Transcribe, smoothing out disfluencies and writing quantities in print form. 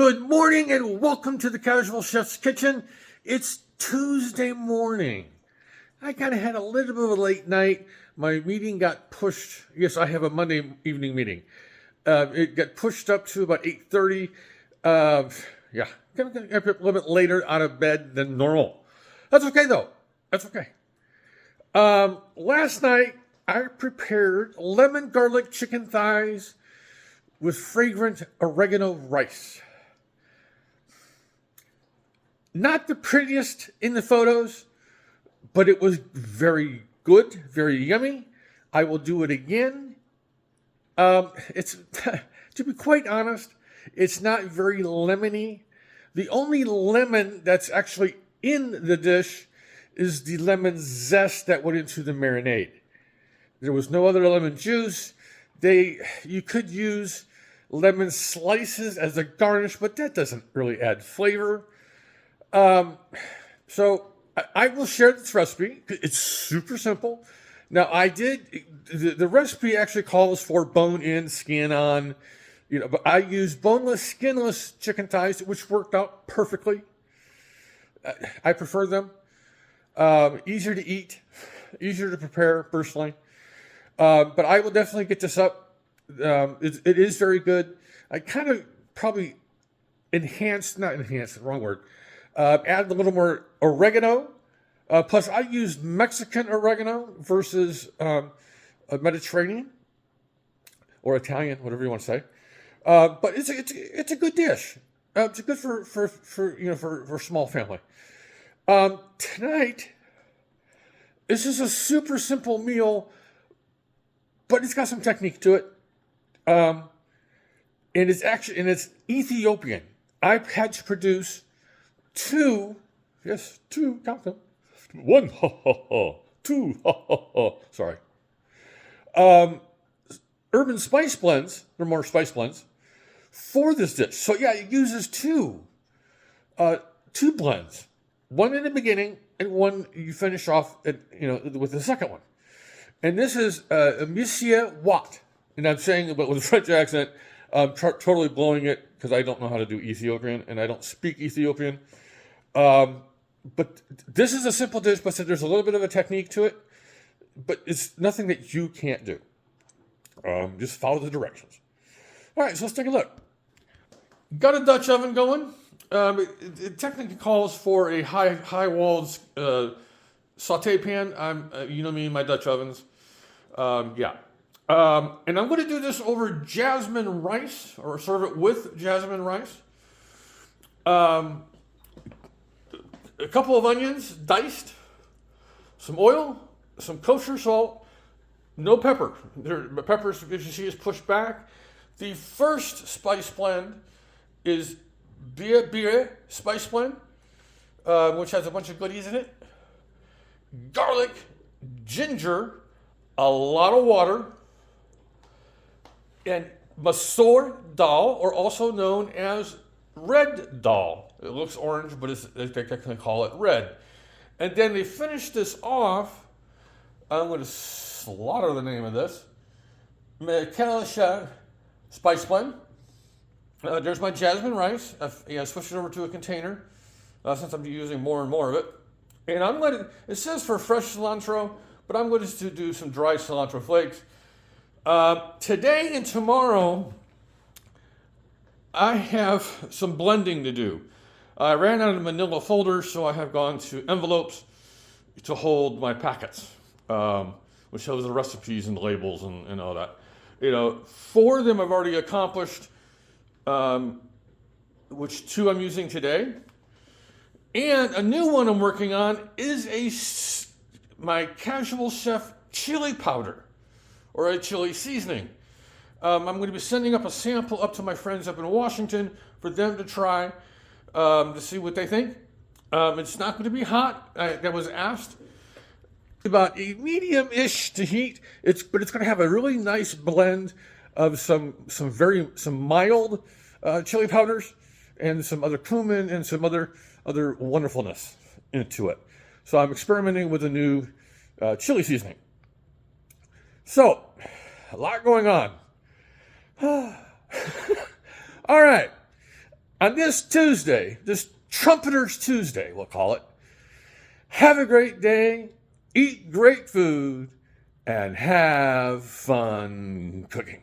Good morning and welcome to the Casual Chef's Kitchen. It's Tuesday morning. I kind of had a little bit of a late night. My meeting got pushed. Yes, I have a Monday evening meeting. It got pushed up to about 8:30. Yeah, a little bit later out of bed than normal. That's okay though. That's okay. Last night I prepared lemon garlic chicken thighs with fragrant oregano rice. Not the prettiest in the photos, but it was very good, very yummy. I will do it again. It's to be quite honest, it's not very lemony. The only lemon that's actually in the dish is the lemon zest that went into the marinade. There was no other lemon juice. You could use lemon slices as a garnish, but that doesn't really add flavor. So I will share this recipe. It's super simple. Now the recipe actually calls for bone in, skin on, but I used boneless, skinless chicken thighs, which worked out perfectly. I prefer them. Easier to eat, easier to prepare personally. But I will definitely get this up. It is very good. I kind of probably not enhanced, wrong word. Add a little more oregano. Plus, I used Mexican oregano versus a Mediterranean or Italian, whatever you want to say. But it's a good dish. It's good for a small family. Tonight, this is a super simple meal, but it's got some technique to it. And it's Ethiopian. I've had to produce two, count them. One, two, sorry. Urban spice blends, they're more spice blends, for this dish. So yeah, it uses two blends. One in the beginning and one you finish off with the second one. And this is Misir Wat. And I'm saying it with a French accent. I'm totally blowing it because I don't know how to do Ethiopian and I don't speak Ethiopian. But this is a simple dish, but there's a little bit of a technique to it. But it's nothing that you can't do. Just follow the directions. All right, so let's take a look. Got a Dutch oven going. It technically calls for a high-walled saute pan. You know me and my Dutch ovens. Yeah. And I'm going to do this over jasmine rice, or serve it with jasmine rice. A couple of onions, diced, some oil, some kosher salt, no pepper. The peppers, as you see, is pushed back. The first spice blend is bir spice blend, which has a bunch of goodies in it. Garlic, ginger, a lot of water, and Misir dal, or also known as red dal. It looks orange, but they technically call it red. And then they finish this off. I'm going to slaughter the name of this. Mekelisha spice blend. There's my jasmine rice. I switched it over to a container since I'm using more and more of it. And it says for fresh cilantro, but I'm going to do some dry cilantro flakes. Today and tomorrow, I have some blending to do. I ran out of manila folders, so I have gone to envelopes to hold my packets, which shows the recipes and labels and all that. 4 of them I've already accomplished, which 2 I'm using today. And a new one I'm working on is my Casual Chef chili powder, or a chili seasoning. I'm going to be sending up a sample up to my friends up in Washington for them to try to see what they think. It's not going to be hot. That was asked. About a medium-ish to heat. But it's going to have a really nice blend of some mild chili powders and some other cumin and some other wonderfulness into it. So I'm experimenting with a new chili seasoning. So, a lot going on. All right. on this Tuesday, this Trumpeter's Tuesday, we'll call it, have a great day, eat great food, and have fun cooking.